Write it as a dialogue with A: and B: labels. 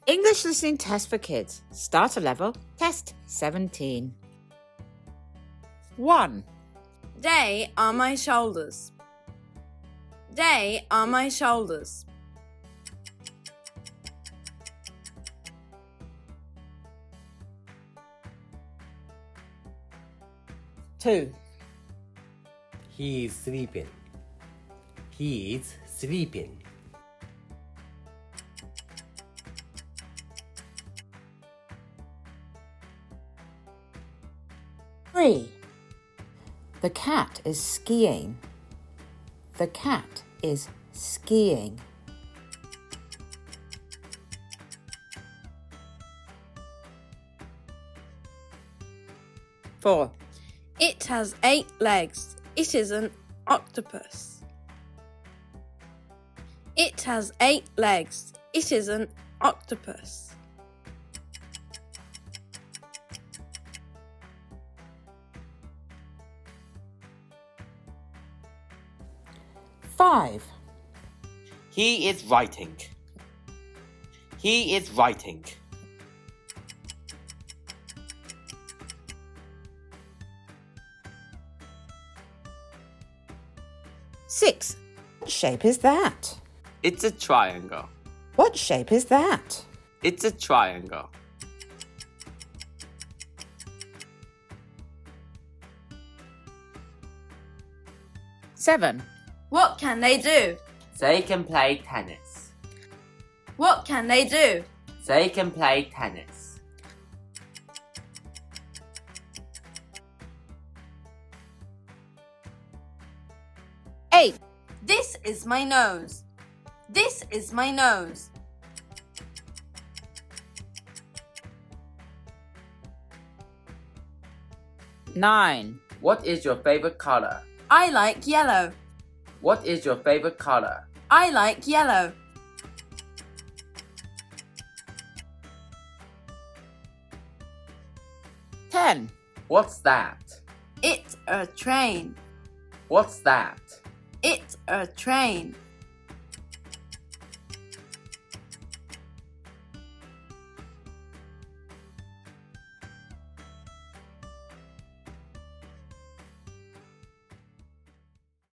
A: English listening test for kids. Starter level, test 17. 1.
B: They are my shoulders. They are my shoulders.
A: 2.
C: He is sleeping. He is sleeping.
A: 3. The cat is skiing. The cat is skiing. 4.
B: It has 8 legs. It is an octopus. It has 8 legs. It is an octopus.
A: 5.
D: He is writing. He is writing.
A: 6. What shape is that?
D: It's a triangle.
A: What shape is that?
D: It's a triangle.
A: 7.
B: What can they do?
D: They can play tennis.
B: What can they do?
D: They can play tennis.
A: 8.
B: This is my nose. This is my nose.
A: 9.
D: What is your favorite color?
B: I like yellow.
D: What is your favorite color?
B: I like yellow.
A: 10.
D: What's that?
B: It's a train.
D: What's that?
B: It's a train.